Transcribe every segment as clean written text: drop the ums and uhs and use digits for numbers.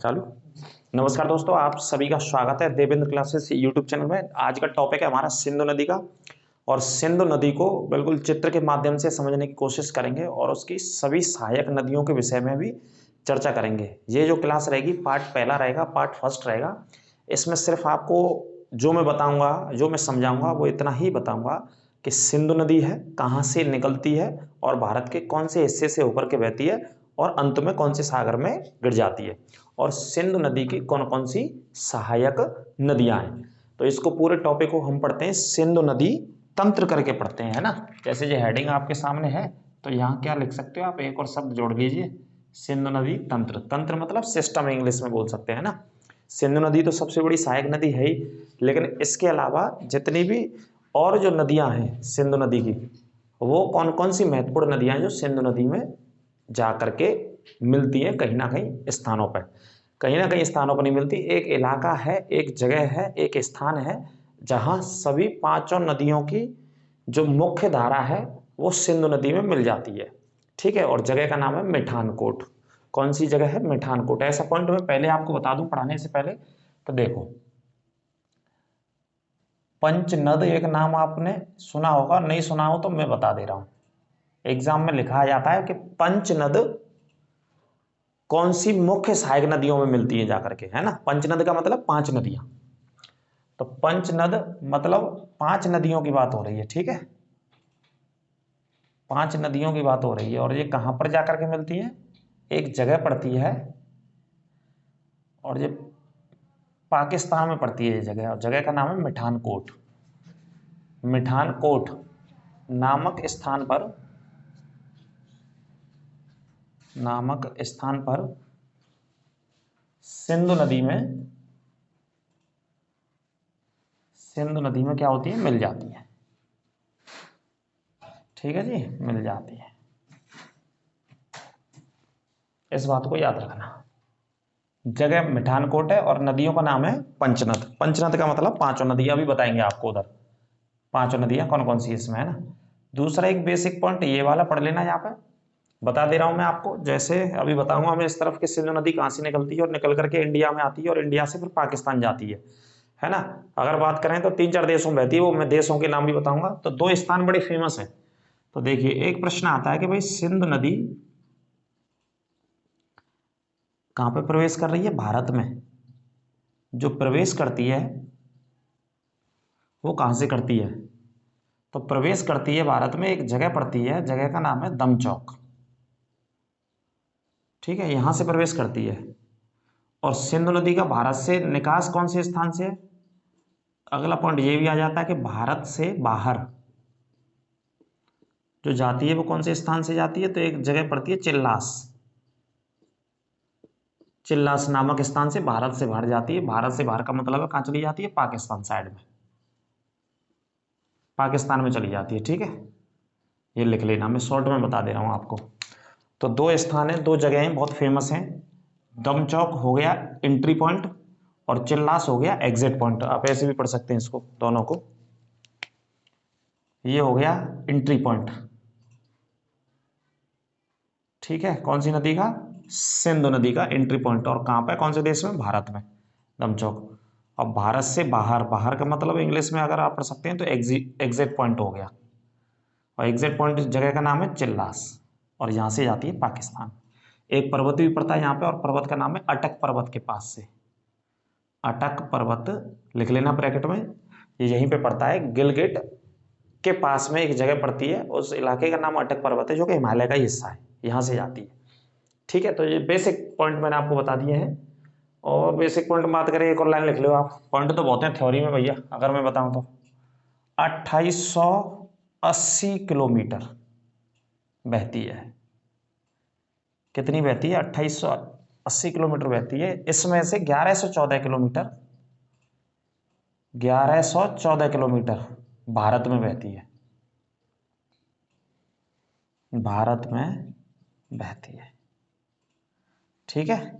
चालू। नमस्कार दोस्तों, आप सभी का स्वागत है देवेंद्र क्लासेस यूट्यूब चैनल में। आज का टॉपिक है हमारा सिंधु नदी का, और सिंधु नदी को बिल्कुल चित्र के माध्यम से समझने की कोशिश करेंगे और उसकी सभी सहायक नदियों के विषय में भी चर्चा करेंगे। ये जो क्लास रहेगी पार्ट पहला रहेगा, पार्ट फर्स्ट रहेगा। इसमें सिर्फ आपको जो मैं बताऊंगा, जो मैं समझाऊंगा वो इतना ही बताऊंगा कि सिंधु नदी है, कहाँ से निकलती है और भारत के कौन से हिस्से से होकर के बहती है और अंत में कौन से सागर में गिर जाती है, और सिंधु नदी की कौन कौन सी सहायक नदियां हैं। तो इसको पूरे टॉपिक को हम पढ़ते हैं सिंधु नदी तंत्र करके पढ़ते हैं, है ना। जैसे ये हेडिंग आपके सामने है, तो यहाँ क्या लिख सकते हो आप, एक और शब्द जोड़ लीजिए, सिंधु नदी तंत्र। तंत्र मतलब सिस्टम, इंग्लिश में बोल सकते हैं ना। सिंधु नदी तो सबसे बड़ी सहायक नदी है ही, लेकिन इसके अलावा जितनी भी और जो नदियां हैं सिंधु नदी की, वो कौन कौन सी महत्वपूर्ण नदियां हैं जो सिंधु नदी में जा करके मिलती है कहीं ना कहीं स्थानों पर। कहीं ना कहीं स्थानों पर नहीं मिलती, एक इलाका है, एक जगह है, एक स्थान है जहां सभी पांचों नदियों की जो मुख्य धारा है वो सिंधु नदी में मिल जाती है। ठीक है, और जगह का नाम है मिठानकोट। कौन सी जगह है? मिठानकोट। ऐसा पॉइंट मैं पहले आपको बता दूं पढ़ाने से पहले, तो देखो, पंचनद एक नाम आपने सुना होगा, नहीं सुना हो तो मैं बता दे रहा हूं। एग्जाम में लिखा जाता है कि पंचनद कौन सी मुख्य सहायक नदियों में मिलती है जाकर के, है ना। पंचनद का मतलब पांच नदियां, तो पंचनद मतलब पांच नदियों की बात हो रही है। ठीक है, पांच नदियों की बात हो रही है, और ये कहां पर जाकर के मिलती है? एक जगह पड़ती है, और ये पाकिस्तान में पड़ती है ये जगह, और जगह का नाम है मिठानकोट। मिठानकोट नामक स्थान पर सिंधु नदी में क्या होती है? मिल जाती है। ठीक है जी, मिल जाती है। इस बात को याद रखना। जगह मिठानकोट है और नदियों का नाम है पंचनद। पंचनद का मतलब पांचों नदियां, भी बताएंगे आपको उधर पांचों नदियां कौन कौन सी इसमें, है ना। दूसरा एक बेसिक पॉइंट ये वाला पढ़ लेना, यहाँ पे बता दे रहा हूं मैं आपको। जैसे अभी बताऊंगा मैं इस तरफ की सिंधु नदी कहां से निकलती है और निकल करके इंडिया में आती है, और इंडिया से फिर पाकिस्तान जाती है ना। अगर बात करें तो तीन चार देशों में बहती है, वो मैं देशों के नाम भी बताऊंगा। तो दो स्थान बड़े फेमस है। तो देखिए, एक प्रश्न आता है कि भाई सिंधु नदी कहां पे प्रवेश कर रही है? भारत में। जो प्रवेश करती है वो कहां से करती है? तो प्रवेश करती है भारत में, एक जगह पड़ती है, जगह का नाम है दमचौक। ठीक है, यहां से प्रवेश करती है। और सिंधु नदी का भारत से निकास कौन से स्थान से है? अगला पॉइंट ये भी आ जाता है कि भारत से बाहर जो जाती है वो कौन से स्थान से जाती है? तो एक जगह पड़ती है चिल्लास। चिल्लास नामक स्थान से भारत से बाहर जाती है। भारत से बाहर का मतलब है कहां चली जाती है? पाकिस्तान साइड में, पाकिस्तान में चली जाती है। ठीक है, ये लिख लेना, मैं शॉर्ट में बता दे रहा हूं आपको। तो दो स्थान है, दो जगह हैं बहुत फेमस हैं। दमचौक हो गया एंट्री पॉइंट, और चिल्लास हो गया एग्जिट पॉइंट। आप ऐसे भी पढ़ सकते हैं इसको, दोनों को। ये हो गया एंट्री पॉइंट। ठीक है, कौन सी नदी का? सिंधु नदी का एंट्री पॉइंट। और कहां पे? कौन से देश में? भारत में, दमचौक। अब भारत से बाहर, बाहर का मतलब इंग्लिश में अगर आप पढ़ सकते हैं तो एग्जिट पॉइंट हो गया, और एग्जिट पॉइंट जगह का नाम है चिल्लास, और यहां से जाती है पाकिस्तान। एक पर्वत भी पड़ता है यहाँ पे, और पर्वत का नाम है अटक पर्वत के पास से। अटक पर्वत लिख लेना ब्रैकेट में, ये यहीं पे पड़ता है, गिलगिट के पास में एक जगह पड़ती है, उस इलाके का नाम अटक पर्वत है, जो कि हिमालय का हिस्सा है, यहाँ से जाती है। ठीक है, तो ये बेसिक पॉइंट मैंने आपको बता दिए हैं। और बेसिक पॉइंट बात करें, एक और लाइन लिख लो आप। पॉइंट तो बहुत है थ्योरी में भैया, अगर मैं बताऊं तो 2880 किलोमीटर बहती है। कितनी बहती है? 2880 किलोमीटर बहती है। इसमें से 1114 किलोमीटर भारत में बहती है, भारत में बहती है। ठीक है,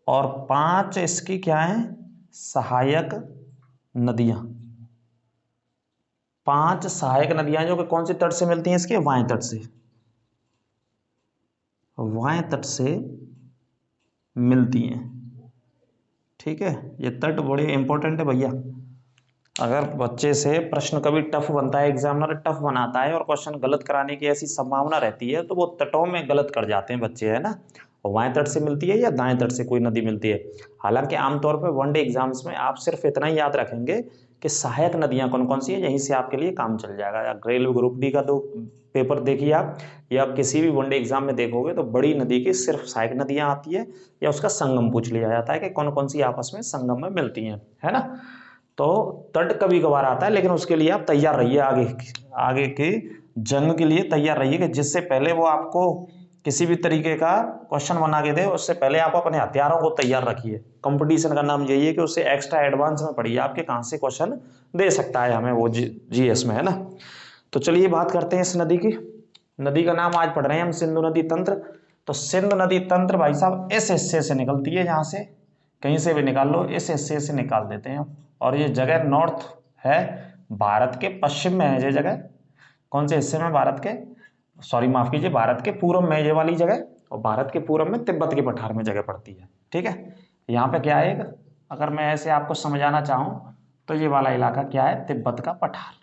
और पांच इसकी क्या है? सहायक नदियां। पांच सहायक नदियां जो कि कौन से तट से मिलती हैं? इसके वाएं तट से, वाएं तट से मिलती हैं। ठीक है, ये तट बड़े इंपॉर्टेंट है भैया। अगर बच्चे से प्रश्न कभी टफ बनता है, एग्जामिनर टफ बनाता है और क्वेश्चन गलत कराने की ऐसी संभावना रहती है, तो वो तटों में गलत कर जाते हैं बच्चे, है ना। बाएं तट से मिलती है या दाएं तट से कोई नदी मिलती है। हालांकि आमतौर पर वनडे एग्जाम्स में आप सिर्फ इतना ही याद रखेंगे कि सहायक नदियां कौन कौन सी है, यहीं से आपके लिए काम चल जाएगा। या रेलवे ग्रुप डी का दो पेपर देखिए आप, या आप किसी भी वनडे एग्जाम में देखोगे तो बड़ी नदी की सिर्फ सहायक नदियां आती है, या उसका संगम पूछ लिया जाता है कि कौन कौन सी आपस में संगम में मिलती हैं, है ना। तो तट कभी कभार आता है, लेकिन उसके लिए आप तैयार रहिए, आगे की जंग के लिए तैयार रहिए कि जिससे पहले वो आपको किसी भी तरीके का क्वेश्चन बना के दे, उससे पहले आप अपने हथियारों को तैयार रखिए। कंपटीशन का नाम यही है कि उससे एक्स्ट्रा एडवांस में पढ़िए, आपके कहाँ से क्वेश्चन दे सकता है हमें वो जीएस में, है ना। तो चलिए बात करते हैं इस नदी की। नदी का नाम आज पढ़ रहे हैं हम सिंधु नदी तंत्र। तो सिंधु नदी तंत्र भाई साहब इस हिस्से से निकलती है, यहाँ से कहीं से भी निकाल लो, इस हिस्से से निकाल देते हैं हम। और ये जगह नॉर्थ है, भारत के पश्चिम में है ये जगह। कौन से हिस्से में? भारत के, सॉरी माफ कीजिए, भारत के पूर्व में ये वाली जगह, और भारत के पूर्व में तिब्बत के पठार में जगह पड़ती है। ठीक है, यहाँ पे क्या है, अगर मैं ऐसे आपको समझाना चाहूँ तो ये वाला इलाका क्या है, तिब्बत का पठार।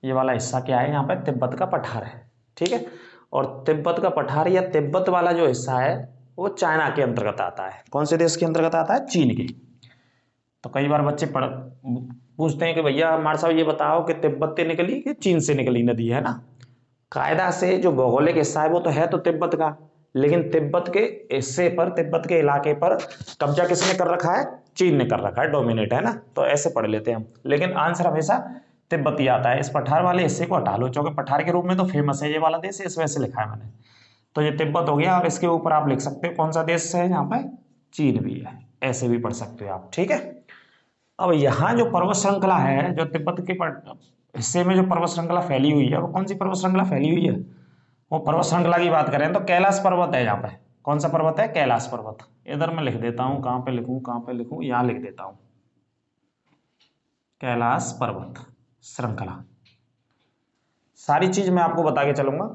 ये वाला हिस्सा क्या है, यहाँ पे तिब्बत का पठार है। ठीक है, और तिब्बत का पठार या तिब्बत वाला जो हिस्सा है वो चाइना के अंतर्गत आता है। कौन से देश के अंतर्गत आता है? चीन के। तो कई बार बच्चे पूछते हैं कि भैया हमारे साहब ये बताओ कि तिब्बत से निकली कि चीन से निकली नदी, है ना। कायदा से जो भौगोलिक हिस्सा है वो तो है तो तिब्बत का, लेकिन तिब्बत के हिस्से पर, तिब्बत के इलाके पर कब्जा किसने कर रखा है? चीन ने कर रखा है, डोमिनेट, है ना। तो ऐसे पढ़ लेते हैं हम, लेकिन आंसर हमेशा तिब्बती आता है। इस पठार वाले हिस्से को हटा लो, क्योंकि पठार के रूप में तो फेमस है ये वाला देश, इस वजह से लिखा है मैंने। तो ये तिब्बत हो गया, और इसके ऊपर आप लिख सकते हो कौन सा देश है, यहाँ पे चीन भी है, ऐसे भी पढ़ सकते हो आप। ठीक है, अब यहाँ जो पर्वत श्रृंखला है, जो तिब्बत के हिस्से में जो पर्वत श्रृंखला फैली हुई है, वो कौन सी पर्वत श्रृंखला फैली हुई है? वो पर्वत श्रृंखला की बात करें तो कैलाश पर्वत है यहाँ पे। कौन सा पर्वत है? कैलाश पर्वत। इधर मैं लिख देता हूँ, कहाँ पे लिखूं, कहाँ पे लिखूं, यहाँ लिख देता हूँ, कैलाश पर्वत श्रृंखला। सारी चीज मैं आपको बता के चलूंगा,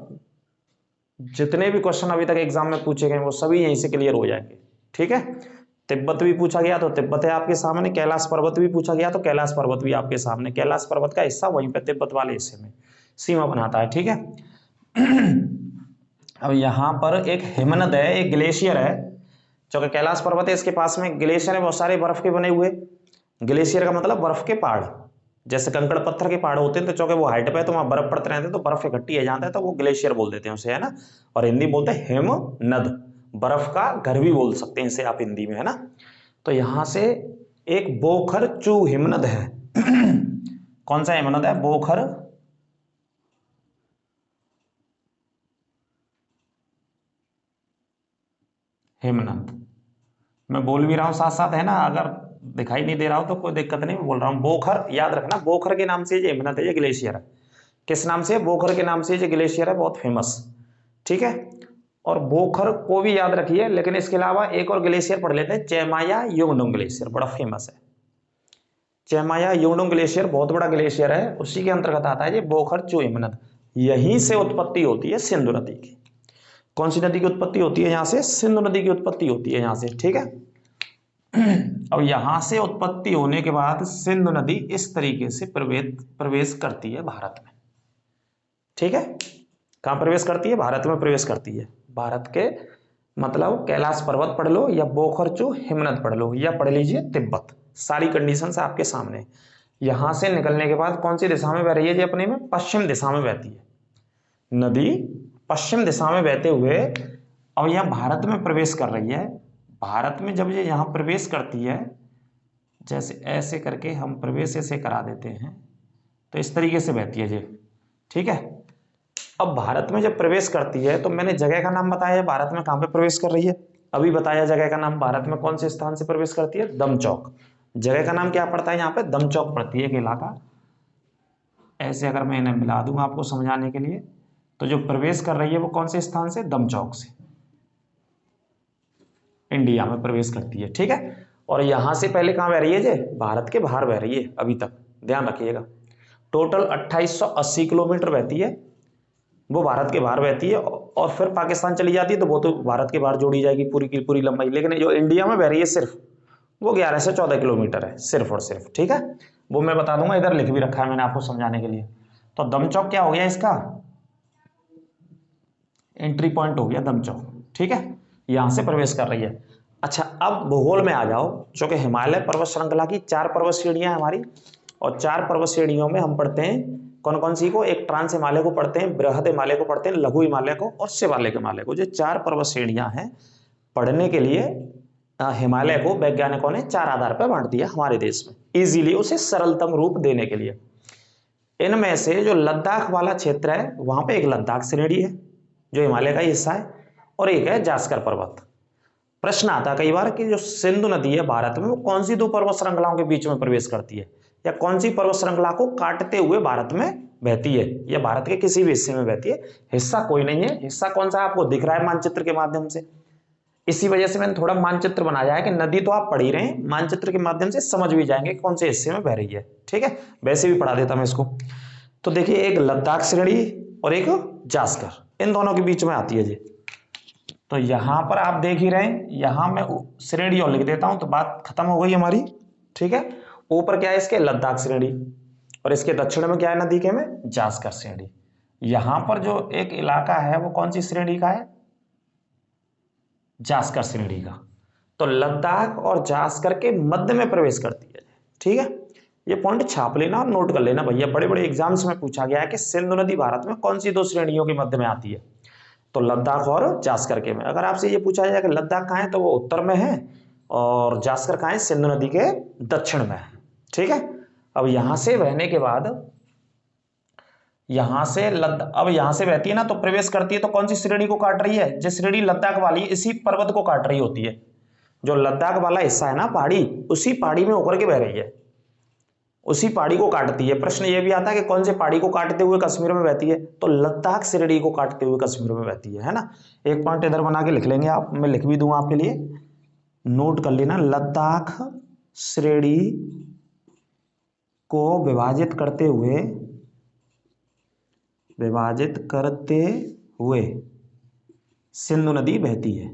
जितने भी क्वेश्चन अभी तक एग्जाम में पूछे गए वो सभी यहीं से क्लियर हो जाएंगे। ठीक है, तिब्बत भी पूछा गया तो तिब्बत है आपके सामने, कैलाश पर्वत भी पूछा गया तो कैलाश पर्वत भी आपके सामने। कैलाश पर्वत का हिस्सा वहीं पे तिब्बत वाले हिस्से में सीमा बनाता है। ठीक है, अब यहाँ पर एक हिमनद है, एक ग्लेशियर है, जो कि कैलाश पर्वत है, इसके पास में ग्लेशियर है, बहुत सारे बर्फ के बने हुए। ग्लेशियर का मतलब बर्फ के पहाड़, जैसे कंकड़ पत्थर के पहाड़ होते हैं, तो चूंकि वो हाइट पे है तो वहां बर्फ पड़ते रहते हैं, तो बर्फ इकट्ठी है जाता है, तो वो ग्लेशियर बोल देते हैं उसे, है ना। और हिंदी बोलते हैं हिमनद, बर्फ का घर भी बोल सकते हैं इसे आप हिंदी में, है ना। तो यहां से एक बोखर चू हिमनद है। कौन सा हिमनद है? बोखर हिमनद। मैं बोल भी रहा हूं साथ साथ, है ना, अगर दिखाई नहीं दे रहा हो तो कोई दिक्कत नहीं, मैं बोल रहा हूं बोखर। याद रखना, बोखर के नाम से ये हिमनद है, ये ग्लेशियर है। किस नाम से? बोखर के नाम से ये ग्लेशियर है, बहुत फेमस। ठीक है, और बोखर को भी याद रखिए, लेकिन इसके अलावा एक और ग्लेशियर पढ़ लेते हैं, चेमाया युंगडुंग ग्लेशियर, बड़ा फेमस है। चेमाया युंगडुंग ग्लेशियर बहुत बड़ा ग्लेशियर है, उसी के अंतर्गत आता है ये बोखर चू हिमनद। यहीं से उत्पत्ति होती है सिंधु नदी की। कौन सी नदी की उत्पत्ति होती है? यहाँ से सिंधु नदी की उत्पत्ति होती है यहाँ से। ठीक है, अब यहां से उत्पत्ति होने के बाद सिंधु नदी इस तरीके से प्रवेश करती है भारत में। ठीक है, कहां प्रवेश करती है? भारत में प्रवेश करती है। भारत के मतलब कैलाश पर्वत पढ़ लो, या बोखरचू हिमनद पढ़ लो, या पढ़ लीजिए तिब्बत। सारी कंडीशंस आपके सामने। यहां से निकलने के बाद कौन सी दिशा में बह रही है जी? अपने में पश्चिम दिशा में बहती है नदी, पश्चिम दिशा में बहते हुए अब यह भारत में प्रवेश कर रही है। भारत में जब ये यहाँ प्रवेश करती है, जैसे ऐसे करके हम प्रवेश ऐसे करा देते हैं, तो इस तरीके से बहती है ये। ठीक है, अब भारत में जब प्रवेश करती है तो मैंने जगह का नाम बताया, भारत में कहाँ पे प्रवेश कर रही है अभी बताया जगह का नाम। भारत में कौन से स्थान से प्रवेश करती है? दमचौक। जगह का नाम क्या पड़ता है यहाँ पे? दमचौक पड़ती है एक इलाका। ऐसे अगर मैं इन्हें मिला दूं आपको समझाने के लिए, तो जो प्रवेश कर रही है वो कौन से स्थान से? दमचौक से इंडिया में प्रवेश करती है। ठीक है, और यहां से पहले कहां बह रही है जे? भारत के बाहर बह रही है अभी तक, ध्यान रखिएगा। टोटल 2880 किलोमीटर बहती है, वो भारत के बाहर बहती है। और फिर पाकिस्तान चली जाती है तो वो तो भारत के बाहर जोड़ी जाएगी पूरी की पूरी लंबाई, लेकिन जो इंडिया में बह रही है सिर्फ वो 11 से 14 किलोमीटर है, सिर्फ और सिर्फ। ठीक है, वो मैं बता दूंगा, इधर लिख भी रखा है मैंने आपको समझाने के लिए। तो दमचौक क्या हो गया, इसका एंट्री पॉइंट हो गया दमचौक। ठीक है, यहां से प्रवेश कर रही है। अच्छा, अब भूगोल में आ जाओ। जो कि हिमालय पर्वत श्रृंखला की 4 पर्वत श्रेणियां हैं हमारी, और 4 पर्वत श्रेणियों में हम पढ़ते हैं कौन कौन सी को, एक ट्रांस हिमालय को पढ़ते हैं, बृहद हिमालय को पढ़ते हैं, लघु हिमालय को और शिवालिक हिमालय को। जो 4 पर्वत श्रेणियां हैं पढ़ने के लिए हिमालय को वैज्ञानिकों ने 4 आधार पर बांट दिया हमारे देश में, इजीली उसे सरलतम रूप देने के लिए। इनमें से जो लद्दाख वाला क्षेत्र है वहां पे एक लद्दाख श्रेणी है जो हिमालय का हिस्सा है, और एक है जास्कर पर्वत। प्रश्न आता है कई बार कि जो सिंधु नदी है भारत में, वो कौन सी 2 पर्वत श्रृंखलाओं के बीच में प्रवेश करती है, या कौन सी पर्वत श्रृंखला को काटते हुए भारत में बहती है, या भारत के किसी भी हिस्से में बहती है। हिस्सा कोई नहीं है, हिस्सा कौन सा आपको दिख रहा है मानचित्र के माध्यम से। इसी वजह से मैंने थोड़ा मानचित्र बनाया है कि नदी तो आप पढ़ ही रहे हैं, मानचित्र के माध्यम से समझ भी जाएंगे कौन से हिस्से में बह रही है। ठीक है, वैसे भी पढ़ा देता मैं इसको। तो देखिए, एक लद्दाख श्रेणी और एक जास्कर, इन दोनों के बीच में आती है जी। तो यहां पर आप देख ही रहे हैं, यहां मैं श्रेणी और लिख देता हूं तो बात खत्म हो गई हमारी। ठीक है, ऊपर क्या है इसके, लद्दाख श्रेणी, और इसके दक्षिण में क्या है नदी के में, जास्कर श्रेणी। यहां पर जो एक इलाका है वो कौन सी श्रेणी का है, जास्कर श्रेणी का। तो लद्दाख और जास्कर के मध्य में प्रवेश करती है। ठीक है, ये पॉइंट छाप लेना और नोट कर लेना भैया, बड़े बड़े एग्जाम्स में पूछा गया है कि सिंधु नदी भारत में कौन सी 2 श्रेणियों के मध्य में आती है। तो लद्दाख और जास्कर के में। अगर आपसे ये पूछा जाए कि लद्दाख कहाँ है तो वो उत्तर में है, और जास्कर कहाँ है, सिंधु नदी के दक्षिण में है। ठीक है, अब यहां से बहने के बाद यहां से अब यहां से बहती है ना, तो प्रवेश करती है तो कौन सी श्रेणी को काट रही है, जो श्रेणी लद्दाख वाली इसी पर्वत को काट रही होती है। जो लद्दाख वाला हिस्सा है ना पहाड़ी, उसी पहाड़ी में होकर के बह रही है, उसी पहाड़ी को काटती है। प्रश्न ये भी आता है कि कौन से पहाड़ी को काटते हुए कश्मीर में बहती है, तो लद्दाख श्रेणी को काटते हुए कश्मीर में बहती है ना। एक पॉइंट इधर बना के लिख लेंगे आप, मैं लिख भी दूंगा आपके लिए, नोट कर लेना। लद्दाख श्रेणी को विभाजित करते हुए सिंधु नदी बहती है।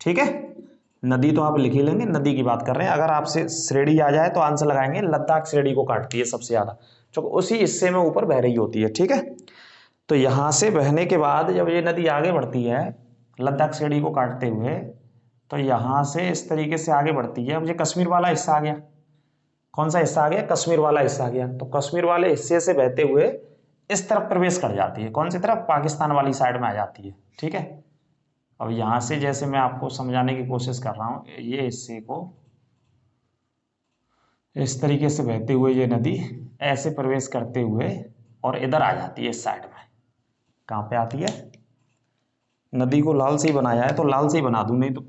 ठीक है, नदी तो आप लिख ही लेंगे, नदी की बात कर रहे हैं। अगर आपसे श्रेणी आ जाए तो आंसर लगाएंगे लद्दाख श्रेणी को काटती है सबसे ज्यादा, क्योंकि उसी हिस्से में ऊपर बह रही होती है। ठीक है, तो यहां से बहने के बाद जब ये नदी आगे बढ़ती है लद्दाख श्रेणी को काटते हुए, तो यहां से इस तरीके से आगे बढ़ती है। अब ये कश्मीर वाला हिस्सा आ गया, कौन सा हिस्सा आ गया, कश्मीर वाला हिस्सा आ गया। तो कश्मीर वाले हिस्से से बहते हुए इस तरफ प्रवेश कर जाती है, कौन सी तरफ, पाकिस्तान वाली साइड में आ जाती है। ठीक है, अब यहां से जैसे मैं आपको समझाने की कोशिश कर रहा हूं, ये हिस्से को इस तरीके से बहते हुए ये नदी ऐसे प्रवेश करते हुए और इधर आ जाती है इस साइड में। कहां पे आती है, नदी को लाल से ही बनाया है तो लाल से ही बना दूं, नहीं तो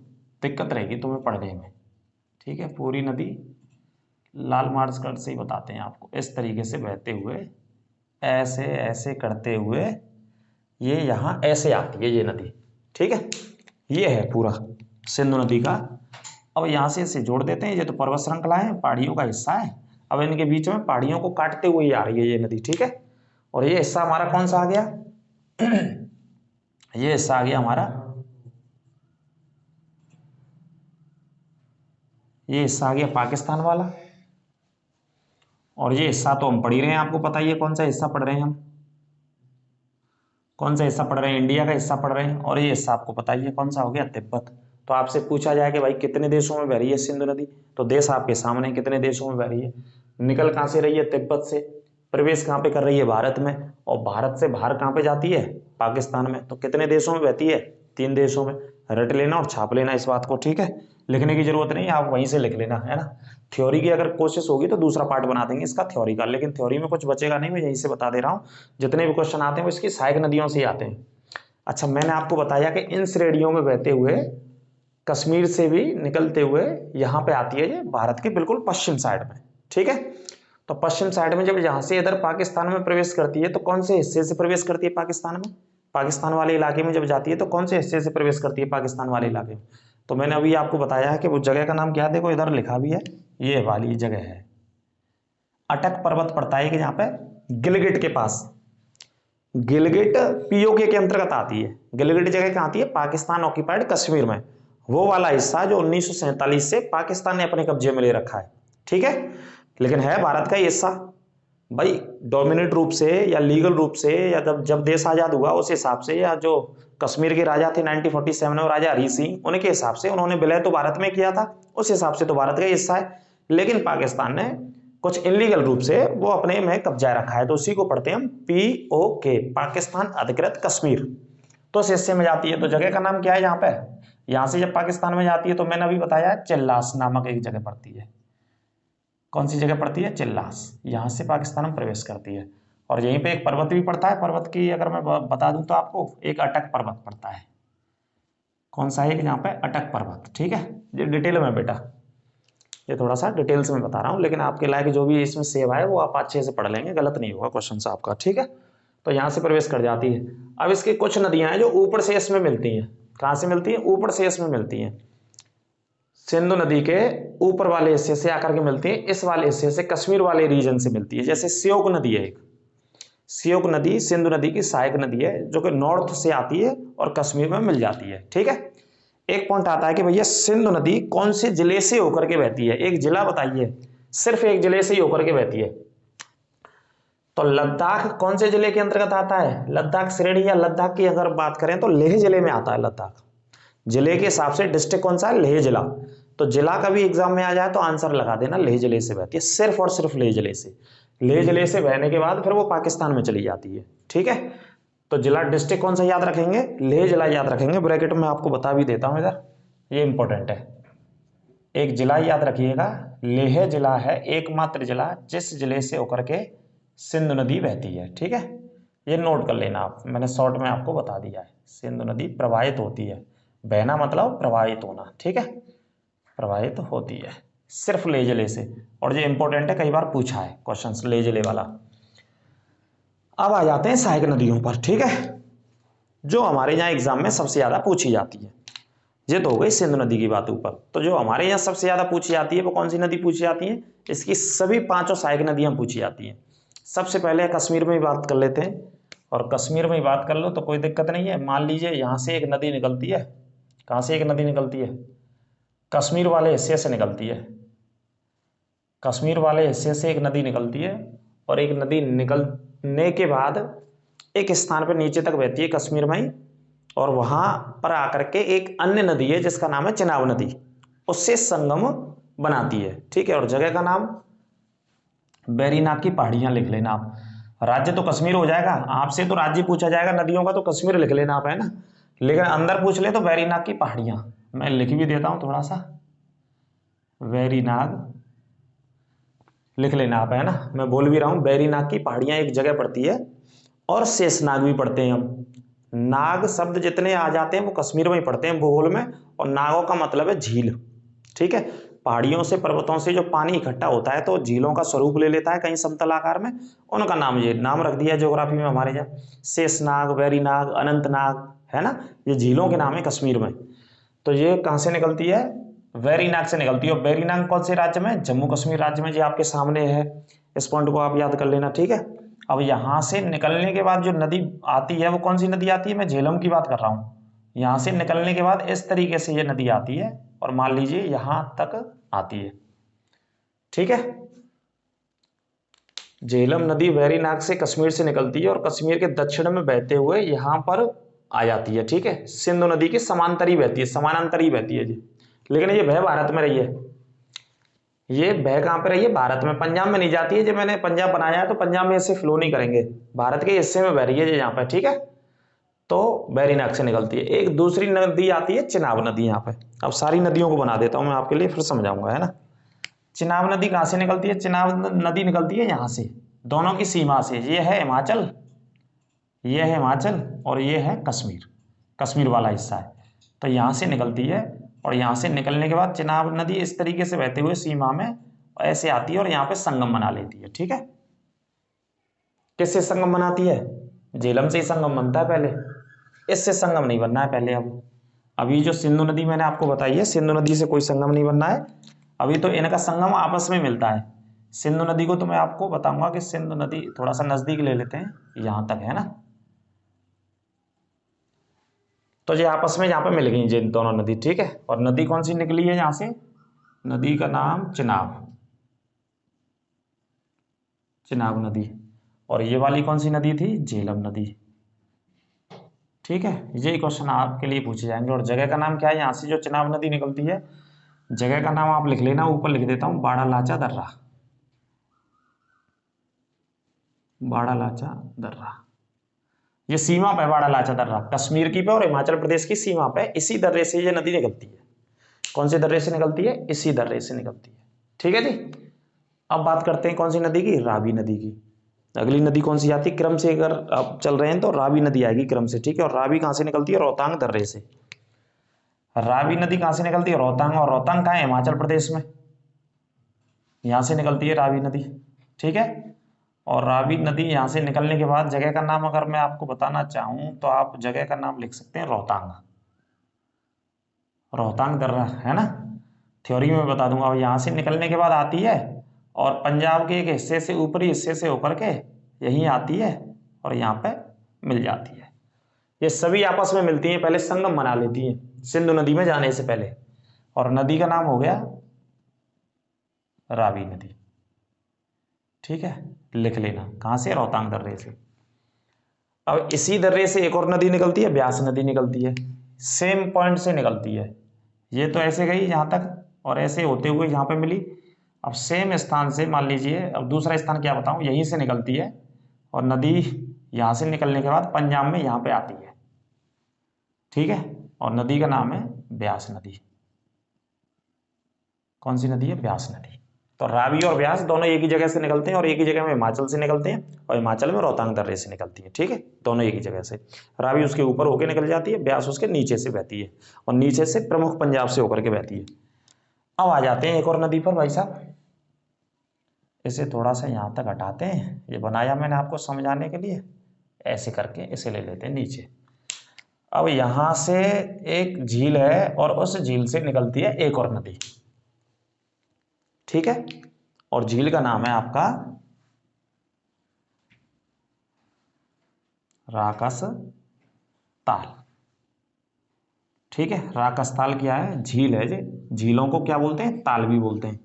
दिक्कत रहेगी तुम्हें पढ़ने में। ठीक है, पूरी नदी लाल मार्च कर से ही बताते हैं आपको, इस तरीके से बहते हुए ऐसे ऐसे करते हुए ये यहां ऐसे आती है ये नदी। ठीक है, ये है पूरा सिंधु नदी का। अब यहां से इसे जोड़ देते हैं, ये तो पर्वत श्रृंखला है, पहाड़ियों का हिस्सा है। अब इनके बीच में पहाड़ियों को काटते हुए आ रही है ये नदी। ठीक है, और ये हिस्सा हमारा कौन सा आ गया ये हिस्सा आ गया हमारा, ये हिस्सा आ गया पाकिस्तान वाला, और ये हिस्सा तो हम पढ़ ही रहे हैं, आपको पता ही है कौन सा हिस्सा पढ़ रहे हैं हम, कौन सा हिस्सा पढ़ रहे हैं, इंडिया का हिस्सा पढ़ रहे हैं। और ये हिस्सा आपको पता ही है कौन सा हो गया, तिब्बत। तो आपसे पूछा जाए कि भाई कितने देशों में बह रही है सिंधु नदी, तो देश आपके सामने, कितने देशों में बह रही है, निकल कहां से रही है, तिब्बत से, प्रवेश कहां पे कर रही है, भारत में, और भारत से बाहर कहां पे जाती है, पाकिस्तान में। तो कितने देशों में बहती है, 3 देशों में। रट लेना और छाप लेना इस बात को। ठीक है, लिखने की जरूरत नहीं, आप वहीं से लिख लेना, है ना। थ्योरी की अगर कोशिश होगी तो दूसरा पार्ट बना देंगे इसका थ्योरी का, लेकिन थ्योरी में कुछ बचेगा नहीं, मैं यहीं से बता दे रहा हूँ। जितने भी क्वेश्चन आते हैं वो इसकी सहायक नदियों से ही आते हैं। अच्छा, मैंने आपको बताया कि इन श्रेणियों में बहते हुए कश्मीर से भी निकलते हुए यहाँ पे आती है ये भारत के बिल्कुल पश्चिम साइड में। ठीक है, तो पश्चिम साइड में जब यहाँ से इधर पाकिस्तान में प्रवेश करती है तो कौन से हिस्से से प्रवेश करती है पाकिस्तान में, पाकिस्तान वाले इलाके में जब जाती है तो कौन से हिस्से से प्रवेश करती है पाकिस्तान वाले इलाके में। तो मैंने अभी आपको बताया है कि वो जगह का नाम क्या है, देखो इधर लिखा भी है, ये वाली जगह है, अटक पर्वत पड़ता है कि यहाँ पे गिलगिट के पास, गिलगिट पीओके के अंतर्गत आती है। गिलगिट जगह कहाँ आती है? पाकिस्तान ऑक्यूपाइड कश्मीर में, वो वाला हिस्सा जो 1947 से पाकिस्तान ने अपने कब्जे में ले रखा है, ठीक है, लेकिन है भारत का ही हिस्सा। भाई डोमिनेट रूप से या लीगल रूप से या जब जब देश आजाद हुआ उस हिसाब से, या जो कश्मीर के राजा थे 1947 में राजा हरी सिंह, उनके हिसाब से उन्होंने विलय तो भारत में किया था, उस हिसाब से तो भारत का हिस्सा है, लेकिन पाकिस्तान ने कुछ इलीगल रूप से वो अपने में कब्जा रखा है, तो उसी को पढ़ते हैं हम पीओके, पाकिस्तान अधिकृत कश्मीर। तो इस हिस्से में जाती है, तो जगह का नाम क्या है यहाँ पे? यहाँ से जब पाकिस्तान में जाती है तो मैंने अभी बताया चिल्लास नामक एक जगह पड़ती है। कौन सी जगह पड़ती है? चिल्लास। यहाँ से पाकिस्तान में प्रवेश करती है, और यहीं पे एक पर्वत भी पड़ता है। पर्वत की अगर मैं बता दूं तो आपको, एक अटक पर्वत पड़ता है। कौन सा है? यहाँ पे अटक पर्वत, ठीक है। ये डिटेल में बेटा, ये थोड़ा सा डिटेल्स में बता रहा हूँ, लेकिन आपके लायक जो भी इसमें सेवा है वो आप अच्छे से पढ़ लेंगे, गलत नहीं होगा क्वेश्चन आपका, ठीक है। तो यहाँ से प्रवेश कर जाती है। अब इसकी कुछ नदियां हैं जो ऊपर से इसमें मिलती हैं। कहाँ से मिलती है? ऊपर से इसमें मिलती हैं। सिंधु नदी के ऊपर वाले हिस्से से आकर के मिलती है, इस वाले हिस्से से कश्मीर वाले रीजन से मिलती है। जैसे श्योक नदी है एक, श्योक नदी सिंधु नदी की सहायक नदी है, जो कि नॉर्थ से आती है और कश्मीर में मिल जाती है, ठीक है। एक पॉइंट आता है कि भैया सिंधु नदी कौन से जिले से होकर के बहती है? एक जिला बताइए, सिर्फ एक जिले से ही होकर के बहती है। तो लद्दाख कौन से जिले के अंतर्गत आता है? लद्दाख श्रेणी या लद्दाख की अगर बात करें तो लेह जिले में आता है। लद्दाख जिले के हिसाब से डिस्ट्रिक्ट कौन सा है? लेह जिला। तो जिला का भी एग्जाम में आ जाए तो आंसर लगा देना, लेह जिले से बहती है, सिर्फ और सिर्फ लेह जिले से। लेह जिले से बहने के बाद फिर वो पाकिस्तान में चली जाती है, ठीक है। तो जिला डिस्ट्रिक्ट कौन सा याद रखेंगे? लेह जिला याद रखेंगे। ब्रैकेट में आपको बता भी देता हूं इधर, ये इंपॉर्टेंट है। एक जिला याद रखिएगा, लेह जिला है एकमात्र जिला जिस जिले से होकर के सिंधु नदी बहती है, ठीक है। ये नोट कर लेना आप, मैंने शॉर्ट में आपको बता दिया है। सिंधु नदी प्रवाहित होती है, बहना मतलब प्रवाहित होना, ठीक है, प्रवाहित होती है सिर्फ लेह जिले से। और ये इंपॉर्टेंट है, कई बार पूछा है क्वेश्चन लेह जिले वाला। अब आ जाते हैं सहायक नदियों पर, ठीक है, जो हमारे यहाँ एग्जाम में सबसे ज्यादा पूछी जाती है। ये तो हो गई सिंधु नदी की बात ऊपर। तो जो हमारे यहाँ सबसे ज्यादा पूछी जाती है वो कौन सी नदी पूछी जाती है? इसकी सभी पांचों सहायक नदियां पूछी जाती हैं। सबसे पहले कश्मीर में ही बात कर लेते हैं, और कश्मीर में ही बात कर लो तो कोई दिक्कत नहीं है। मान लीजिए यहाँ से एक नदी निकलती है। कहाँ से एक नदी निकलती है? कश्मीर वाले हिस्से से निकलती है। कश्मीर वाले हिस्से से एक नदी निकलती है, और एक नदी निकलने के बाद एक स्थान पर नीचे तक बहती है कश्मीर में ही, और वहां पर आकर के एक अन्य नदी है जिसका नाम है चिनाब नदी, उससे संगम बनाती है, ठीक है। और जगह का नाम वेरीनाग की पहाड़ियां लिख लेना आप। राज्य तो कश्मीर हो जाएगा, आपसे तो राज्य पूछा जाएगा नदियों का, तो कश्मीर लिख लेना आप, है ना। लेकिन अंदर पूछ ले तो वेरीनाग की पहाड़ियां, मैं लिख भी देता हूं थोड़ा सा, वेरीनाग लिख लेना आप, है ना। मैं बोल भी रहा हूं, वेरीनाग की पहाड़ियां एक जगह पड़ती है, और शेषनाग भी पढ़ते हैं हम। नाग शब्द जितने आ जाते हैं वो कश्मीर में ही पढ़ते हैं भूगोल में, और नागों का मतलब है झील, ठीक है। पहाड़ियों से पर्वतों से जो पानी इकट्ठा होता है तो झीलों का स्वरूप ले लेता है कहीं समतल आकार में, उनका नाम ये नाम रख दिया ज्योग्राफी में हमारे यहाँ, शेषनाग, वेरीनाग, अनंतनाग, है ना। ये झीलों के नाम है कश्मीर में। तो ये कहाँ से निकलती है? वेरीनाग से निकलती है। और वेरीनाग कौन से राज्य में? जम्मू कश्मीर राज्य में, जो आपके सामने है। इस पॉइंट को आप याद कर लेना, ठीक है। अब यहां से निकलने के बाद जो नदी आती है वो कौन सी नदी आती है? मैं झेलम की बात कर रहा हूं। यहां से निकलने के बाद इस तरीके से ये नदी आती है, और मान लीजिए यहां तक आती है, ठीक है। झेलम नदी वेरीनाग से कश्मीर से निकलती है, और कश्मीर के दक्षिण में बहते हुए यहां पर आ जाती है, ठीक है। सिंधु नदी की समांतर ही बहती है, समानांतर ही बहती है जी। लेकिन ये बह भारत में रही है। ये बह कहां पे रही है? भारत में। पंजाब में नहीं जाती है, जब मैंने पंजाब बनाया है तो पंजाब में ऐसे फ्लो नहीं करेंगे, भारत के हिस्से में बह रही है यहाँ पे, ठीक है। तो वेरीनाग से निकलती है। एक दूसरी नदी आती है चिनाब नदी यहाँ पे। अब सारी नदियों को बना देता हूं मैं आपके लिए, फिर समझाऊंगा, है ना। चिनाब नदी कहाँ से निकलती है? चिनाब नदी निकलती है यहाँ से, दोनों की सीमा से। ये है हिमाचल, ये है हिमाचल, और ये है कश्मीर, कश्मीर वाला हिस्सा है। तो यहाँ से निकलती है, और यहाँ से निकलने के बाद चिनाब नदी इस तरीके से बहते हुए सीमा में ऐसे आती है, और यहाँ पे संगम बना लेती है, ठीक है। किससे संगम बनाती है? झेलम से ही संगम बनता है पहले, इससे संगम नहीं बनना है पहले। अब अभी जो सिंधु नदी मैंने आपको बताई है, सिंधु नदी से कोई संगम नहीं बनना है अभी, तो इनका संगम आपस में मिलता है। सिंधु नदी को तो मैं आपको बताऊंगा कि सिंधु नदी थोड़ा सा नजदीक ले लेते हैं, यहाँ तक, है ना। तो ये आपस में यहाँ पे मिल गई ये दोनों नदी, ठीक है। और नदी कौन सी निकली है यहाँ से, नदी का नाम चिनाब, चिनाब नदी। और ये वाली कौन सी नदी थी, झेलम नदी, ठीक है। यही क्वेश्चन आपके लिए पूछे जाएंगे। और जगह का नाम क्या है, यहाँ से जो चिनाब नदी निकलती है, जगह का नाम आप लिख लेना, ऊपर लिख देता हूँ, बाड़ा लाचा दर्रा, बाड़ा लाचा दर्रा। ये सीमा पे बाड़ा लाचा दर्रा, कश्मीर की पे और हिमाचल प्रदेश की सीमा पे, इसी दर्रे से ये नदी निकलती है। कौन से दर्रे से निकलती है, इसी दर्रे से निकलती है, ठीक है जी। अब बात करते हैं कौन सी नदी की, रावी नदी की। अगली नदी कौन सी आती है, क्रम से अगर आप चल रहे हैं तो रावी नदी आएगी क्रम से, ठीक है। और रावी कहाँ से निकलती है, रोहतांग दर्रे से। रावी नदी कहाँ से निकलती है, रोहतांग। और रोहतांग कहाँ है, हिमाचल प्रदेश में, यहाँ से निकलती है रावी नदी, ठीक है। और रावी नदी यहाँ से निकलने के बाद जगह का नाम अगर मैं आपको बताना चाहूँ तो आप जगह का नाम लिख सकते हैं रोहतांग, रोहतांग दर्रा, है ना। थ्योरी में बता दूंगा। यहाँ से निकलने के बाद आती है और पंजाब के एक हिस्से से, ऊपरी हिस्से से होकर के यहीं आती है और यहाँ पे मिल जाती है। ये सभी आपस में मिलती हैं, पहले संगम बना लेती हैं सिंधु नदी में जाने से पहले। और नदी का नाम हो गया रावी नदी, ठीक है, लिख लेना। कहाँ से, रोहतांग दर्रे से। अब इसी दर्रे से एक और नदी निकलती है, ब्यास नदी निकलती है, सेम पॉइंट से निकलती है। ये तो ऐसे गई यहाँ तक और ऐसे होते हुए यहाँ पे मिली। अब सेम स्थान से मान लीजिए, अब दूसरा स्थान क्या बताऊँ, यहीं से निकलती है और नदी यहाँ से निकलने के बाद पंजाब में यहाँ पे आती है, ठीक है। और नदी का नाम है ब्यास नदी। कौन सी नदी है, ब्यास नदी। तो रावी और ब्यास दोनों एक ही जगह से निकलते हैं और एक ही जगह में हिमाचल से निकलते हैं और हिमाचल में रोहतांग दर्रे से निकलती है, ठीक है। दोनों एक ही जगह से, रावी उसके ऊपर होकर निकल जाती है, ब्यास उसके नीचे से बहती है और नीचे से प्रमुख पंजाब से होकर के बहती है। अब आ जाते हैं एक और नदी पर भाई साहब, इसे थोड़ा सा यहाँ तक हटाते हैं, ये बनाया मैंने आपको समझाने के लिए, ऐसे करके इसे ले लेते हैं नीचे। अब यहाँ से एक झील है और उस झील से निकलती है एक और नदी, ठीक है। और झील का नाम है आपका राकस ताल, ठीक है। राकस ताल क्या है, झील है जी। झीलों को क्या बोलते हैं, ताल भी बोलते हैं।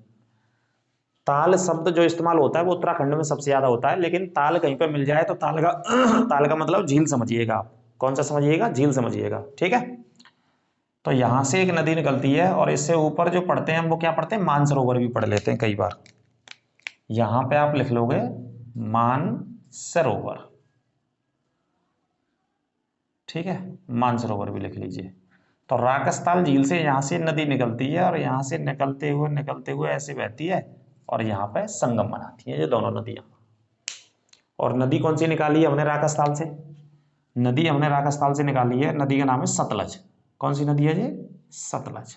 ताल शब्द जो इस्तेमाल होता है वो उत्तराखंड में सबसे ज्यादा होता है, लेकिन ताल कहीं पर मिल जाए तो ताल का ताल का मतलब झील समझिएगा आप। कौन सा समझिएगा, झील समझिएगा, ठीक है। तो यहां से एक नदी निकलती है और इससे ऊपर जो पढ़ते हैं वो क्या पढ़ते हैं, मानसरोवर भी पढ़ लेते हैं कई बार। यहां पे आप लिख लोगे मानसरोवर, ठीक है, मानसरोवर भी लिख लीजिए। तो राकसताल झील से यहां से नदी निकलती है और यहां से निकलते हुए ऐसे बहती है और यहाँ पे संगम बनाती है ये दोनों नदियां। और नदी कौन सी निकाली है हमने राकसताल से, नदी हमने राकसताल से निकाली है, नदी का नाम है सतलज। कौन सी नदी है जी, सतलज,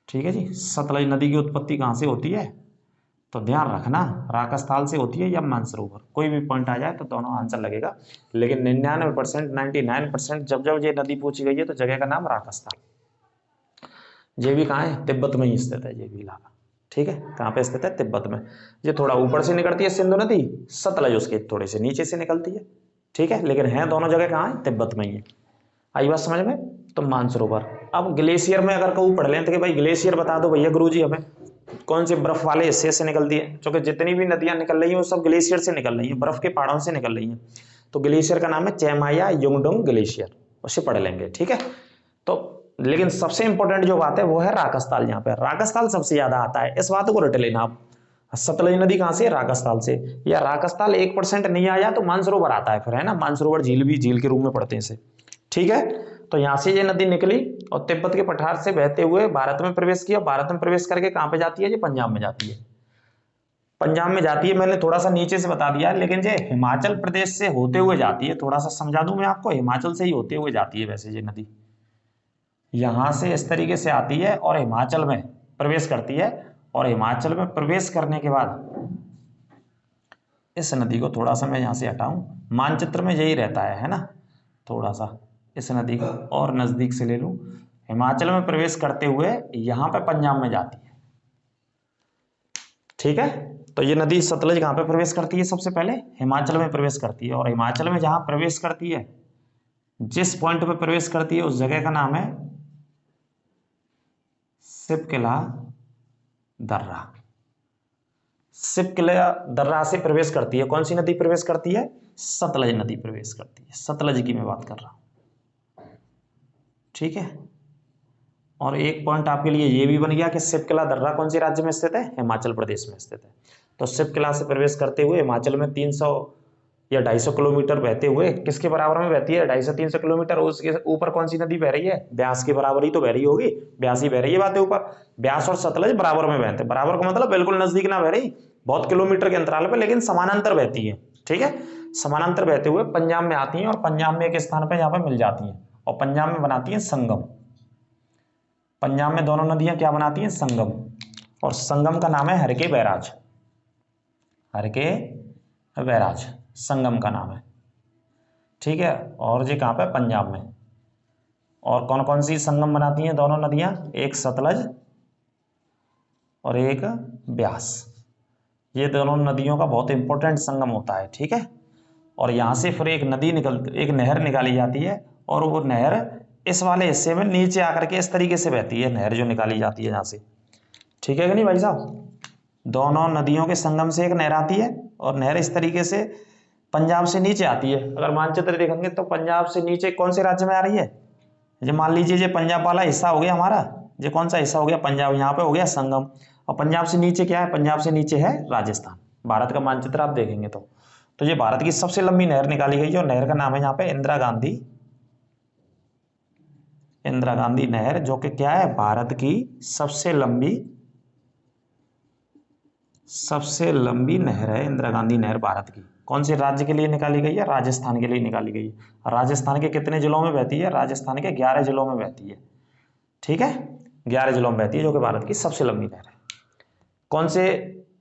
ठीक है जी। सतलज नदी की उत्पत्ति कहाँ से होती है, तो ध्यान रखना राकसताल से होती है या मानसरोवर, कोई भी पॉइंट आ जाए तो दोनों आंसर लगेगा। लेकिन 99% 99% जब जब ये नदी पूछी गई है तो जगह का नाम राकसताल। ये भी कहाँ है, तिब्बत में ही स्थित है ये भी इलाका, ठीक है। कहाँ पे स्थित है, तिब्बत में। ये थोड़ा ऊपर से निकलती है सिंधु नदी, सतलज उसके थोड़े से नीचे से निकलती है, ठीक है। लेकिन है दोनों जगह कहाँ है, तिब्बत में ही है। आई बात समझ में। तो मानसरोवर। अब ग्लेशियर में अगर कहूँ पढ़ लें तो कि भाई ग्लेशियर बता दो भैया गुरुजी हमें, कौन से बर्फ वाले हिस्से से निकलती है, क्योंकि जितनी भी नदियां निकल रही हैं वो सब ग्लेशियर से निकल रही हैं, बर्फ के पहाड़ों से निकल रही हैं। तो ग्लेशियर का नाम है चेमाया युंगडोंग ग्लेशियर, उसे पढ़ लेंगे, ठीक है। तो लेकिन सबसे इंपॉर्टेंट जो बात है वो है राकसताल। यहाँ पे राकसताल सबसे ज्यादा आता है, इस बात को रट लेना आप। सतलज नदी कहाँ से, राकसताल से। या राकसताल 1% नहीं आया तो मानसरोवर आता है फिर, है ना। मानसरोवर झील भी झील के रूप में पढ़ते हैं इसे, ठीक है। तो यहाँ से ये नदी निकली और तिब्बत के पठार से बहते हुए भारत में प्रवेश किया। भारत में प्रवेश करके कहाँ पे जाती है, ये पंजाब में जाती है। पंजाब में जाती है, मैंने थोड़ा सा नीचे से बता दिया, लेकिन ये हिमाचल प्रदेश से होते हुए जाती है। थोड़ा सा समझा दूं मैं आपको, हिमाचल से ही होते हुए जाती है वैसे ये नदी। यहां से इस तरीके से आती है और हिमाचल में प्रवेश करती है। और हिमाचल में प्रवेश करने के बाद इस नदी को थोड़ा सा मैं यहां से हटाऊं, मानचित्र में यही रहता है ना। थोड़ा सा इस नदी को और नजदीक से ले लूं, हिमाचल में प्रवेश करते हुए यहां पे पंजाब में जाती है, ठीक है। तो ये नदी सतलज कहां पे प्रवेश करती है, सबसे पहले हिमाचल में प्रवेश करती है। और हिमाचल में जहां प्रवेश करती है जिस पॉइंट पे प्रवेश करती है उस जगह का नाम है शिवकिला दर्रा। शिवकिला दर्रा से प्रवेश करती है कौन सी नदी प्रवेश करती है? सतलज नदी प्रवेश करती है। सतलज की मैं बात कर रहा हूं, ठीक है। और एक पॉइंट आपके लिए ये भी बन गया कि शिवकिला दर्रा कौन से राज्य में स्थित है? हिमाचल प्रदेश में स्थित है। तो शिवकिला से प्रवेश करते हुए हिमाचल में 300 या 250 किलोमीटर बहते हुए किसके बराबर में बहती है? 250-300 किलोमीटर। उसके ऊपर कौन सी नदी बह रही है? ब्यास के बराबर ही तो बह रही होगी, ब्यास ही बह रही है बातें ऊपर। ब्यास और सतलज बराबर में बहते हैं। बराबर का मतलब बिल्कुल नजदीक ना बह रही, बहुत किलोमीटर के अंतराल पर, लेकिन समानांतर बहती है, ठीक है। समानांतर बहते हुए पंजाब में आती है और पंजाब में एक स्थान पर यहाँ पर मिल जाती है और पंजाब में बनाती है संगम। पंजाब में दोनों नदियां क्या बनाती हैं? संगम। और संगम का नाम है हरके बैराज। हरके बैराज संगम का नाम है, ठीक है। और ये कहाँ पे? पंजाब में। और कौन कौन सी संगम बनाती हैं दोनों नदियां? एक सतलज और एक ब्यास। ये दोनों नदियों का बहुत इंपॉर्टेंट संगम होता है, ठीक है। और यहाँ से फिर एक नहर निकाली जाती है और वो नहर इस वाले हिस्से में नीचे आकर के इस तरीके से बहती है, नहर जो निकाली जाती है यहाँ से, ठीक है कि नहीं भाई साहब? दोनों नदियों के संगम से एक नहर आती है और नहर इस तरीके से पंजाब से नीचे आती है। अगर मानचित्र देखेंगे तो पंजाब से नीचे कौन से राज्य में आ रही है? ये मान लीजिए ये पंजाब वाला हिस्सा हो गया हमारा, ये कौन सा हिस्सा हो गया? पंजाब। यहाँ पे हो गया संगम। और पंजाब से नीचे क्या है? पंजाब से नीचे है राजस्थान। भारत का मानचित्र आप देखेंगे तो ये भारत की सबसे लंबी नहर निकाली गई है और नहर का नाम है यहाँ पे इंदिरा गांधी नहर, जो कि क्या है? भारत की सबसे लंबी नहर है इंदिरा गांधी नहर भारत की। कौन से राज्य के लिए निकाली गई है? राजस्थान के लिए निकाली गई है। राजस्थान के कितने जिलों में बहती है? राजस्थान के 11 जिलों में बहती है, ठीक है। 11 जिलों में बहती है, जो कि भारत की सबसे लंबी नहर है। कौन से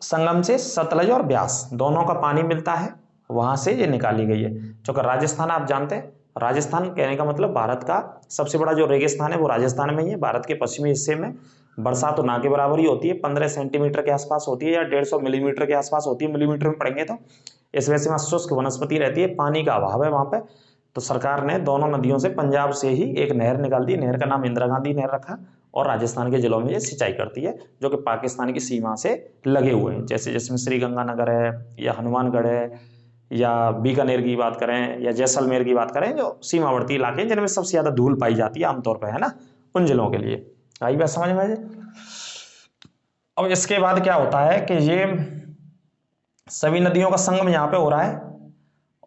संगम से? सतलज और ब्यास, दोनों का पानी मिलता है, वहां से ये निकाली गई है। जो कि राजस्थान आप जानते हैं, राजस्थान कहने का मतलब भारत का सबसे बड़ा जो रेगिस्तान है वो राजस्थान में ही है। भारत के पश्चिमी हिस्से में बरसात तो ना के बराबर ही होती है, 15 सेंटीमीटर के आसपास होती है या 150 मिलीमीटर के आसपास होती है, मिलीमीटर में पढ़ेंगे तो। इस वजह से वहाँ शुष्क वनस्पति रहती है, पानी का अभाव है वहां पे। तो सरकार ने दोनों नदियों से, पंजाब से ही एक नहर निकाल दी, नहर का नाम इंदिरा गांधी नहर रखा और राजस्थान के जिलों में ये सिंचाई करती है, जो कि पाकिस्तान की सीमा से लगे हुए हैं। जैसे जिसमें श्रीगंगानगर है या हनुमानगढ़ है या बीकानेर की बात करें या जैसलमेर की बात करें, जो सीमावर्ती इलाके हैं जिनमें सबसे ज्यादा धूल पाई जाती है आमतौर पर, है ना, उन जिलों के लिए। आई बात समझ में? अब इसके बाद क्या होता है कि ये सभी नदियों का संगम यहाँ पे हो रहा है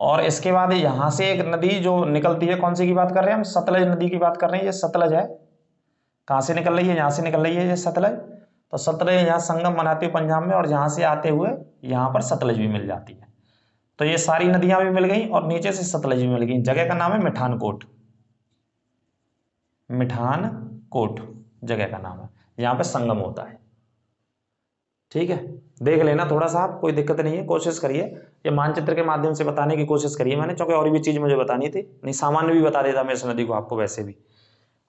और इसके बाद यहां से एक नदी जो निकलती है, कौन सी की बात कर रहे हैं हम? सतलज नदी की बात कर रहे हैं। ये सतलज है। कहां से निकल रही है? यहाँ से निकल रही है ये सतलज। तो सतलज यहाँ संगम बनाती है पंजाब में और जहां से आते हुए यहाँ पर सतलज भी मिल जाती है। तो ये सारी नदियां भी मिल गई और नीचे से सतलज भी मिल गई। जगह का नाम है मिठानकोट। मिठानकोट जगह का नाम है, यहाँ पे संगम होता है, ठीक है। देख लेना थोड़ा सा आप, कोई दिक्कत नहीं है, कोशिश करिए ये मानचित्र के माध्यम से बताने की कोशिश करिए मैंने, क्योंकि और भी चीज मुझे बतानी थी, नहीं सामान्य भी बता देता मैं इस नदी को आपको वैसे भी।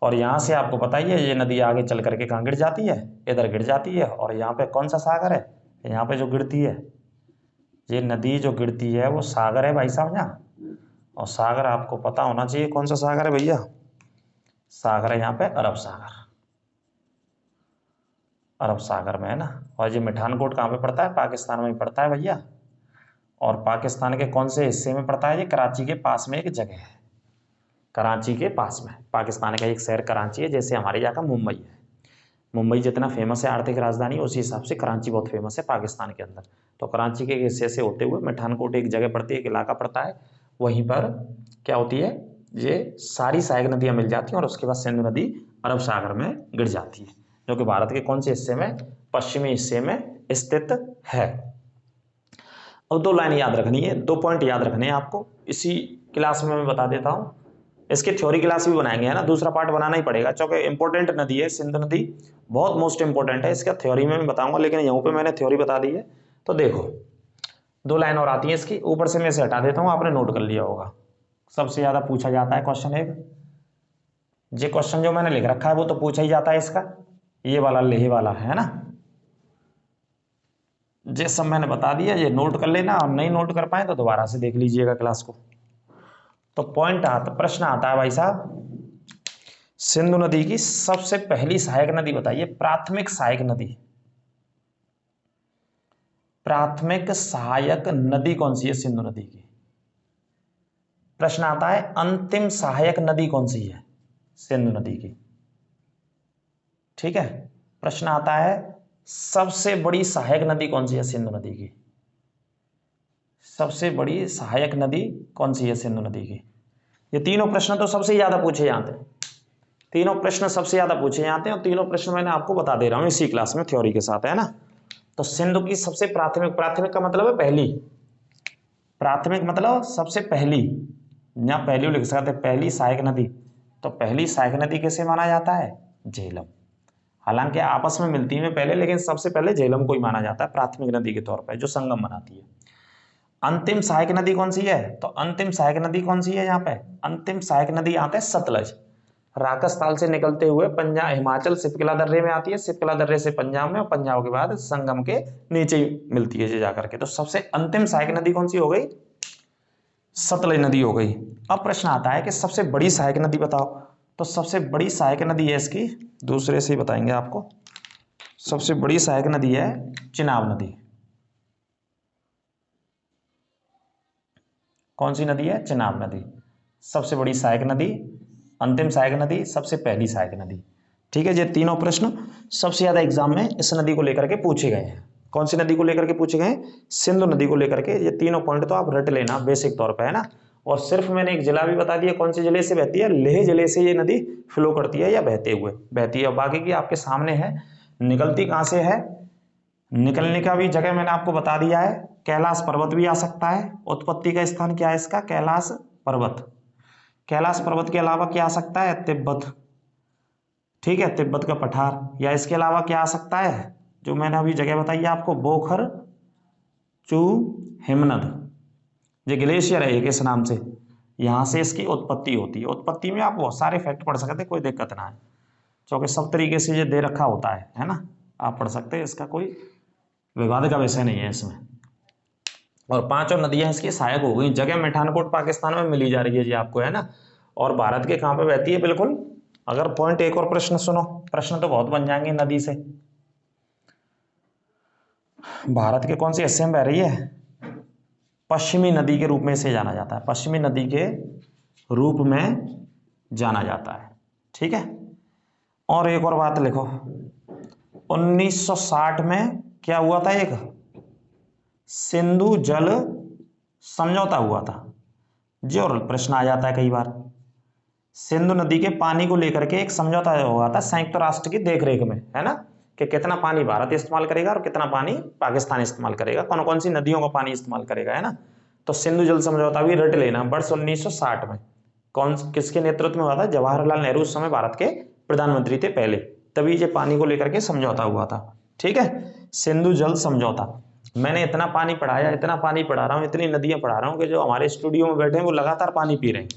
और यहाँ से आपको पता ही है ये नदी आगे चल करके कहाँ गिर जाती है? इधर गिर जाती है। और यहाँ पे कौन सा सागर है? यहाँ पे जो गिरती है ये नदी, जो गिरती है वो सागर है भाई साहब यहाँ। और सागर आपको पता होना चाहिए कौन सा सागर है भैया? सागर है यहाँ पे अरब सागर। अरब सागर में है ना। और ये मिठानकोट कहाँ पे पड़ता है? पाकिस्तान में पड़ता है भैया। और पाकिस्तान के कौन से हिस्से में पड़ता है? ये कराची के पास में एक जगह है, कराची के पास में। पाकिस्तान का एक शहर कराची है, जैसे हमारे यहाँ का मुंबई है। मुंबई जितना फेमस है आर्थिक राजधानी, उसी हिसाब से कराची बहुत फेमस है पाकिस्तान के अंदर। तो कराची के हिस्से से होते हुए मिठानकोट एक जगह पड़ती है, एक इलाका पड़ता है, वहीं पर क्या होती है? ये सारी सहायक नदियां मिल जाती हैं और उसके बाद सिंधु नदी अरब सागर में गिर जाती है, जो कि भारत के कौन से हिस्से में? पश्चिमी हिस्से में स्थित है। अब 2 लाइन याद रखनी है, 2 पॉइंट याद रखने हैं आपको, इसी क्लास में मैं बता देता हूं। इसकी थ्योरी क्लास भी बनाएंगे, है ना, दूसरा पार्ट बनाना ही पड़ेगा, क्योंकि इंपॉर्टेंट नदी है सिंधु नदी, बहुत मोस्ट इंपॉर्टेंट है। इसका थ्योरी में मैं बताऊंगा, लेकिन यहाँ पे मैंने थ्योरी बता दी है। तो देखो 2 लाइन और आती है इसकी, ऊपर से मैं इसे हटा देता हूँ, आपने नोट कर लिया होगा। सबसे ज्यादा पूछा जाता है क्वेश्चन एक, ये क्वेश्चन जो मैंने लिख रखा है वो तो पूछा ही जाता है इसका, ये वाला लेह वाला है ना। ये सब मैंने बता दिया, ये नोट कर लेना और नहीं नोट कर पाए तो दोबारा से देख लीजिएगा क्लास को। तो प्रश्न आता है भाई साहब, सिंधु नदी की सबसे पहली सहायक नदी बताइए, प्राथमिक सहायक नदी। प्राथमिक सहायक नदी कौन सी है सिंधु नदी की? प्रश्न आता है अंतिम सहायक नदी कौन सी है सिंधु नदी की। ठीक है, प्रश्न आता है सबसे बड़ी सहायक नदी कौन सी है सिंधु नदी की। सबसे बड़ी सहायक नदी कौन सी है सिंधु नदी की। ये तीनों प्रश्न तो सबसे ज्यादा पूछे जाते हैं, तीनों प्रश्न सबसे ज्यादा पूछे जाते हैं और तीनों प्रश्न मैंने आपको बता दे रहा हूं इसी क्लास में थ्योरी के साथ, है ना। तो सिंधु की सबसे प्राथमिक का मतलब है पहली, प्राथमिक मतलब सबसे पहली, या पहली लिख सकते हैं, पहली सहायक नदी। तो पहली सहायक नदी कैसे माना जाता है? झेलम। हालांकि आपस में मिलती है पहले, लेकिन सबसे पहले झेलम को ही माना जाता है प्राथमिक नदी के तौर पर, जो संगम बनाती है। अंतिम सहायक नदी कौन सी है? तो अंतिम सहायक नदी कौन सी है यहाँ पे? अंतिम सहायक नदी यहाँ पे सतलज, राकसताल से निकलते हुए पंजाब, हिमाचल सिपकिला दर्रे में आती है, सिपकिला दर्रे से पंजाब में, और पंजाब के बाद संगम के नीचे ही मिलती है जाकर के। तो सबसे अंतिम सहायक नदी कौन सी हो गई? सतलज नदी हो गई। अब प्रश्न आता है कि सबसे बड़ी सहायक नदी बताओ। तो सबसे बड़ी सहायक नदी है इसकी, दूसरे से ही बताएंगे आपको, सबसे बड़ी सहायक नदी है चिनाब नदी। कौन सी नदी है? चिनाब नदी। सबसे बड़ी सहायक नदी, अंतिम सहायक नदी, सबसे पहली सहायक नदी। ठीक है, ये तीनों प्रश्न सबसे ज्यादा एग्जाम में इस नदी को लेकर के पूछे गए हैं। कौन सी नदी को लेकर के पूछे गए? सिंधु नदी को लेकर के। ये तीनों पॉइंट तो आप रट लेना बेसिक तौर पे, है ना। और सिर्फ मैंने एक जिला भी बता दिया, कौन से जिले से बहती है? लेह जिले से ये नदी फ्लो करती है या बहते हुए बहती है। बाकी की आपके सामने है। निकलती कहां से है? निकलने का भी जगह मैंने आपको बता दिया है, कैलाश पर्वत भी आ सकता है। उत्पत्ति का स्थान क्या है इसका? कैलाश पर्वत। कैलाश पर्वत के अलावा क्या आ सकता है? तिब्बत। ठीक है, तिब्बत का पठार। या इसके अलावा क्या आ सकता है, जो मैंने अभी जगह बताई है आपको, बोखर चू हिमनद। ये ग्लेशियर है एक इस नाम से, यहां से इसकी उत्पत्ति होती है। उत्पत्ति में आप बहुत सारे फैक्ट पढ़ सकते हैं, कोई दिक्कत ना है, क्योंकि सब तरीके से ये दे रखा होता है ना। आप पढ़ सकते हैं, इसका कोई विवाद का विषय नहीं है इसमें। और पांचों नदियां इसकी सहायक हो गई। जगह मिठानकोट पाकिस्तान में मिली जा रही है जी आपको, है ना। और भारत के कहां पे बहती है? बिल्कुल, अगर पॉइंट एक और प्रश्न सुनो, प्रश्न तो बहुत बन जाएंगे नदी से। भारत के कौन से हिस्से में बह रही है? पश्चिमी नदी के रूप में इसे जाना जाता है, पश्चिमी नदी के रूप में जाना जाता है। ठीक है, और एक और बात लिखो, 1960 में क्या हुआ था? एक सिंधु जल समझौता हुआ था। जो प्रश्न आ जाता है कई बार, सिंधु नदी के पानी को लेकर के एक समझौता हुआ था संयुक्त राष्ट्र की देखरेख में, है ना, कि कितना पानी भारत इस्तेमाल करेगा और कितना पानी पाकिस्तान इस्तेमाल करेगा, कौन कौन सी नदियों का पानी इस्तेमाल करेगा, है ना। तो सिंधु जल समझौता भी रट लेना, वर्ष 1960 में। किसके नेतृत्व में हुआ था? जवाहरलाल नेहरू उस समय भारत के प्रधानमंत्री थे पहले, तभी ये पानी को लेकर के समझौता हुआ था। ठीक है, सिंधु जल समझौता। मैंने इतना पानी पढ़ाया, इतना पानी पढ़ा रहा हूँ, इतनी नदियां पढ़ा रहा हूँ कि जो हमारे स्टूडियो में बैठे हैं वो लगातार पानी पी रहे हैं।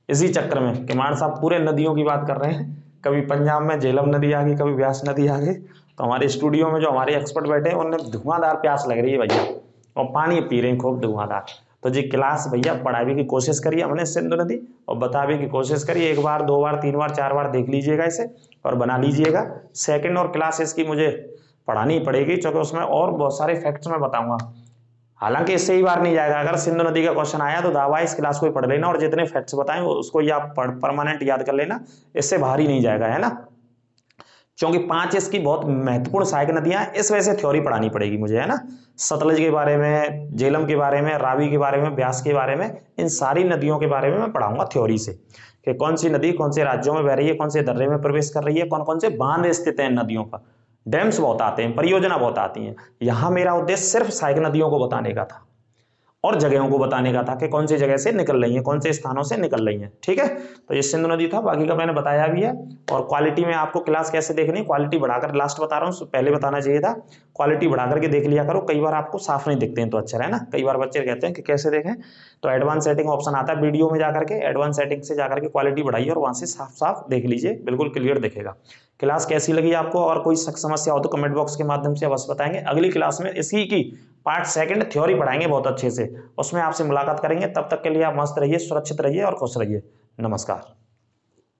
इसी चक्कर में किमाड़ साहब पूरे नदियों की बात कर रहे हैं, कभी पंजाब में झेलम नदी आ गई, कभी व्यास नदी आ गई। तो हमारे स्टूडियो में जो हमारे एक्सपर्ट बैठे हैं उन्हें धुआंधार प्यास लग रही है भैया, और पानी पी रहे हैं खूब धुआंधार। तो जी क्लास भैया पढ़ाने की कोशिश करिए हमने सिंधु नदी, और बताने की कोशिश करिए। एक बार, दो बार, तीन बार, चार बार देख लीजिएगा इसे और बना लीजिएगा। सेकंड और क्लास इसकी मुझे पढ़ानी पड़ेगी, क्योंकि उसमें और बहुत सारे फैक्ट्स मैं बताऊंगा। हालांकि इससे ही बार नहीं जाएगा, अगर सिंधु नदी का क्वेश्चन आया तो दावा इस क्लास को ही पढ़ लेना, और जितने फैक्ट्स बताएं उसको ही आप परमानेंट याद कर लेना, इससे बाहर ही नहीं जाएगा, है ना। क्योंकि 5 इसकी बहुत महत्वपूर्ण सहायक नदियां हैं, इस वजह से थ्योरी पढ़ानी पड़ेगी मुझे, है ना। सतलज के बारे में, झेलम के बारे में, रावी के बारे में, ब्यास के बारे में, इन सारी नदियों के बारे में मैं पढ़ाऊंगा थ्योरी से, कि कौन सी नदी कौन से राज्यों में बह रही है, कौन से दर्रे में प्रवेश कर रही है, कौन कौन से बांध स्थित हैं नदियों पर। डैम्स बहुत आते हैं, परियोजना बहुत आती हैं। यहां मेरा उद्देश्य सिर्फ सहायक नदियों को बताने का था और जगहों को बताने का था, कि कौन सी जगह से निकल रही है, कौन से स्थानों से निकल रही है। ठीक है, तो ये सिंधु नदी था, बाकी का मैंने बताया भी है। और क्वालिटी में आपको क्लास कैसे देखनी, क्वालिटी बढ़ाकर, लास्ट बता रहा हूँ, पहले बताना चाहिए था, क्वालिटी बढ़ा करके देख लिया करो। कई बार आपको साफ नहीं दिखते हैं तो अच्छा है ना, कई बार बच्चे कहते हैं कि कैसे देखें, तो एडवांस सेटिंग ऑप्शन आता है वीडियो में जाकर के, एडवांस सेटिंग से जाकर के क्वालिटी बढ़ाइए और वहां से साफ साफ देख लीजिए, बिल्कुल क्लियर दिखेगा। क्लास कैसी लगी आपको, और कोई समस्या हो तो कमेंट बॉक्स के माध्यम से अवश्य बताएंगे। अगली क्लास में इसी की पार्ट सेकंड थ्योरी पढ़ाएंगे बहुत अच्छे से, उसमें आपसे मुलाकात करेंगे। तब तक के लिए आप मस्त रहिए, सुरक्षित रहिए और खुश रहिए। नमस्कार।